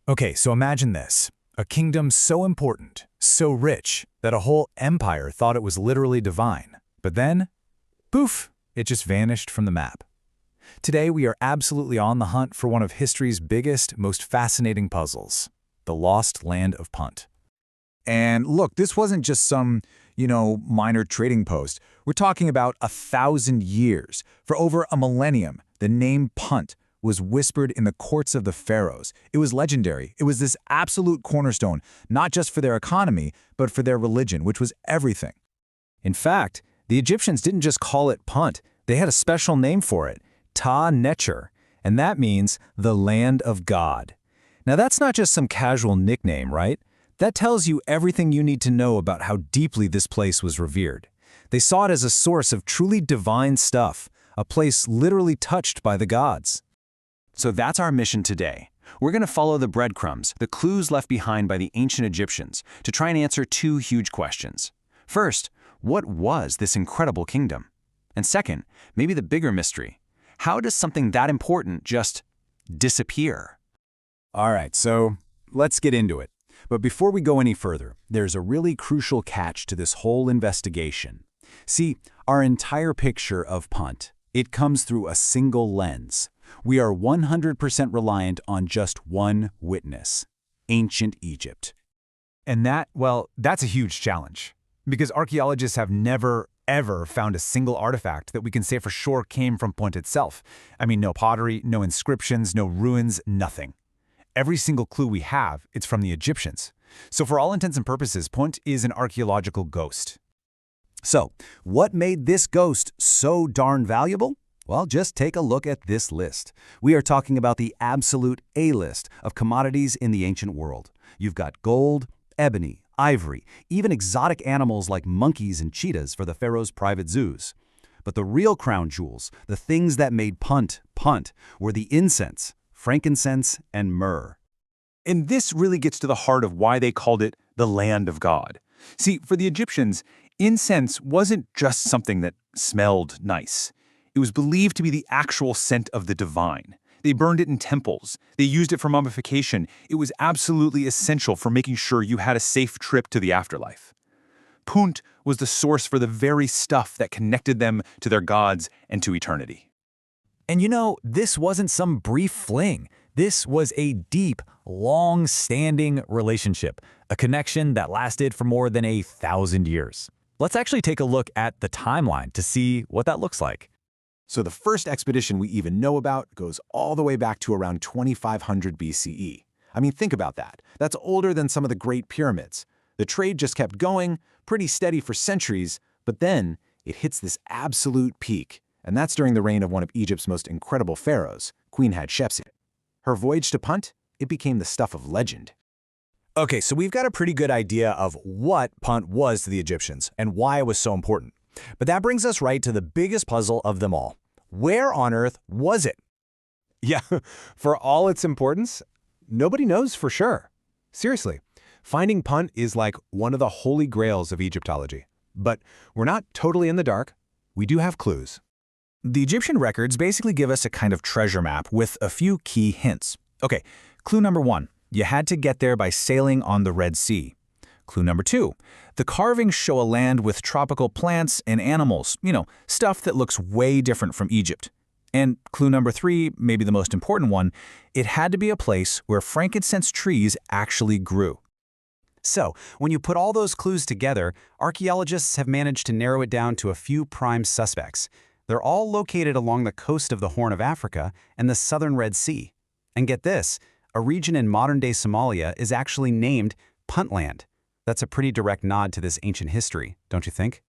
Okay, so imagine this. A kingdom so important, so rich, that a whole empire thought it was literally divine. But then, poof, it just vanished from the map. Today, we are absolutely on the hunt for one of history's biggest, most fascinating puzzles, the lost land of Punt. And look, this wasn't just some, minor trading post. We're talking about 1,000 years. For over a millennium, the name Punt was whispered in the courts of the pharaohs. It was legendary. It was this absolute cornerstone, not just for their economy, but for their religion, which was everything. In fact, the Egyptians didn't just call it Punt. They had a special name for it, Ta-Necher, and that means the land of God. Now that's not just some casual nickname, right? That tells you everything you need to know about how deeply this place was revered. They saw it as a source of truly divine stuff, a place literally touched by the gods. So that's our mission today. We're going to follow the breadcrumbs, the clues left behind by the ancient Egyptians, to try and answer two huge questions. First, what was this incredible kingdom? And second, maybe the bigger mystery. How does something that important just disappear? All right, so let's get into it. But before we go any further, there's a really crucial catch to this whole investigation. See, our entire picture of Punt, it comes through a single lens. We are 100% reliant on just one witness, ancient Egypt. And that's a huge challenge, because archaeologists have never, ever found a single artifact that we can say for sure came from Punt itself. I mean, no pottery, no inscriptions, no ruins, nothing. Every single clue we have, it's from the Egyptians. So for all intents and purposes, Punt is an archaeological ghost. So, what made this ghost so darn valuable? Well, just take a look at this list. We are talking about the absolute A-list of commodities in the ancient world. You've got gold, ebony, ivory, even exotic animals like monkeys and cheetahs for the pharaoh's private zoos. But the real crown jewels, the things that made Punt, Punt, were the incense, frankincense, and myrrh. And this really gets to the heart of why they called it the land of God. See, for the Egyptians, incense wasn't just something that smelled nice. It was believed to be the actual scent of the divine. They burned it in temples. They used it for mummification. It was absolutely essential for making sure you had a safe trip to the afterlife. Punt was the source for the very stuff that connected them to their gods and to eternity. And this wasn't some brief fling. This was a deep, long-standing relationship, a connection that lasted for more than 1,000 years. Let's actually take a look at the timeline to see what that looks like. So the first expedition we even know about goes all the way back to around 2500 BCE. I mean, think about that. That's older than some of the Great Pyramids. The trade just kept going, pretty steady for centuries, but then it hits this absolute peak. And that's during the reign of one of Egypt's most incredible pharaohs, Queen Hatshepsut. Her voyage to Punt, it became the stuff of legend. Okay, so we've got a pretty good idea of what Punt was to the Egyptians and why it was so important. But that brings us right to the biggest puzzle of them all. Where on earth was it? Yeah, for all its importance, nobody knows for sure. Seriously, finding Punt is like one of the holy grails of Egyptology. But we're not totally in the dark. We do have clues. The Egyptian records basically give us a kind of treasure map with a few key hints. Okay, clue number 1, you had to get there by sailing on the Red Sea. Clue number 2, the carvings show a land with tropical plants and animals, stuff that looks way different from Egypt. And clue number 3, maybe the most important one, it had to be a place where frankincense trees actually grew. So, when you put all those clues together, archaeologists have managed to narrow it down to a few prime suspects. They're all located along the coast of the Horn of Africa and the southern Red Sea. And get this, a region in modern-day Somalia is actually named Puntland. That's a pretty direct nod to this ancient history, don't you think?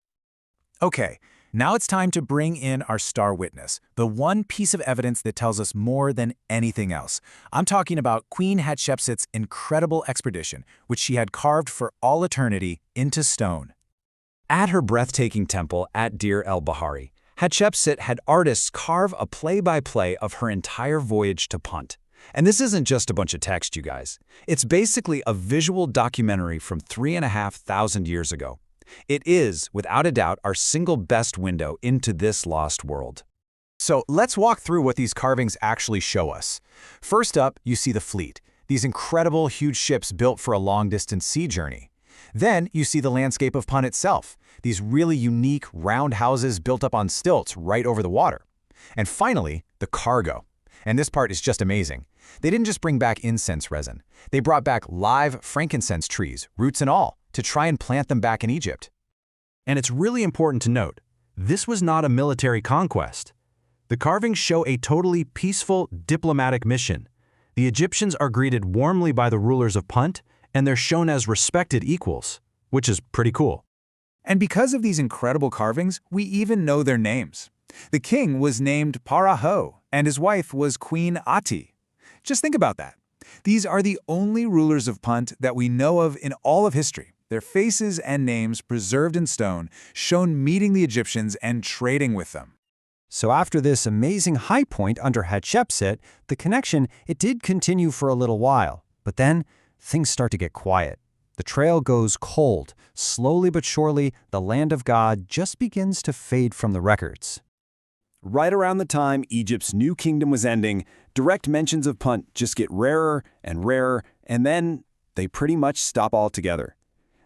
Okay, now it's time to bring in our star witness, the one piece of evidence that tells us more than anything else. I'm talking about Queen Hatshepsut's incredible expedition, which she had carved for all eternity into stone. At her breathtaking temple at Deir el-Bahari, Hatshepsut had artists carve a play-by-play of her entire voyage to Punt. And this isn't just a bunch of text, you guys. It's basically a visual documentary from 3,500 years ago. It is, without a doubt, our single best window into this lost world. So let's walk through what these carvings actually show us. First up, you see the fleet. these incredible, huge ships built for a long-distance sea journey. Then you see the landscape of Punt itself, these really unique, round houses built up on stilts right over the water. And finally, the cargo. And this part is just amazing. They didn't just bring back incense resin. They brought back live frankincense trees, roots and all, to try and plant them back in Egypt. And it's really important to note, this was not a military conquest. The carvings show a totally peaceful, diplomatic mission. The Egyptians are greeted warmly by the rulers of Punt, and they're shown as respected equals, which is pretty cool. And because of these incredible carvings, we even know their names. The king was named Paraho, and his wife was Queen Ati. Just think about that. These are the only rulers of Punt that we know of in all of history. Their faces and names preserved in stone, shown meeting the Egyptians and trading with them. So after this amazing high point under Hatshepsut, the connection, it did continue for a little while. But then, things start to get quiet. The trail goes cold. Slowly but surely, the land of God just begins to fade from the records. Right around the time Egypt's new kingdom was ending, direct mentions of Punt just get rarer, and then they pretty much stop altogether.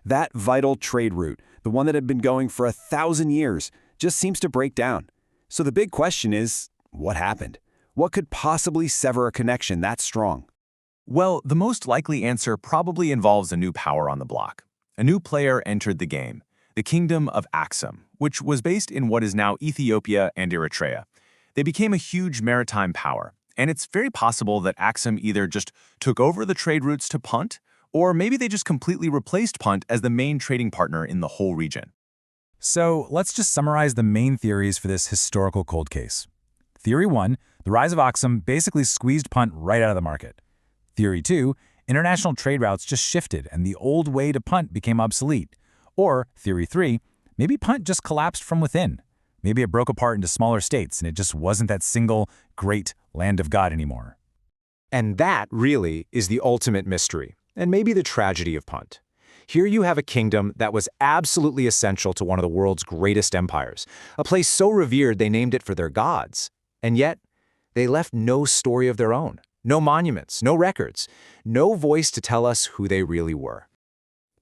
That vital trade route, the one that had been going for 1,000 years, just seems to break down. So the big question is, what happened? What could possibly sever a connection that strong? Well, the most likely answer probably involves a new power on the block. A new player entered the game, the Kingdom of Aksum, which was based in what is now Ethiopia and Eritrea. They became a huge maritime power, and it's very possible that Aksum either just took over the trade routes to Punt, or maybe they just completely replaced Punt as the main trading partner in the whole region. So let's just summarize the main theories for this historical cold case. Theory 1, the rise of Aksum basically squeezed Punt right out of the market. Theory 2, international trade routes just shifted and the old way to Punt became obsolete. Or Theory 3, maybe Punt just collapsed from within. Maybe it broke apart into smaller states and it just wasn't that single, great land of God anymore. And that, really, is the ultimate mystery, and maybe the tragedy of Punt. Here you have a kingdom that was absolutely essential to one of the world's greatest empires, a place so revered they named it for their gods. And yet, they left no story of their own, no monuments, no records, no voice to tell us who they really were.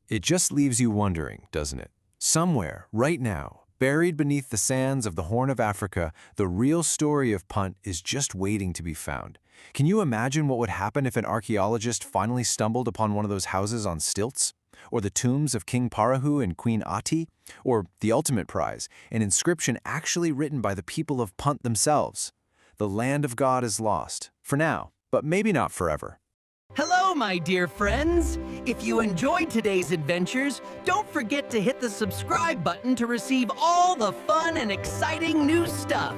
It just leaves you wondering, doesn't it? Somewhere, right now, buried beneath the sands of the Horn of Africa, the real story of Punt is just waiting to be found. Can you imagine what would happen if an archaeologist finally stumbled upon one of those houses on stilts? Or the tombs of King Parahu and Queen Ati? Or the ultimate prize, an inscription actually written by the people of Punt themselves? The land of God is lost, for now, but maybe not forever. Hello, my dear friends! If you enjoyed today's adventures, don't forget to hit the subscribe button to receive all the fun and exciting new stuff.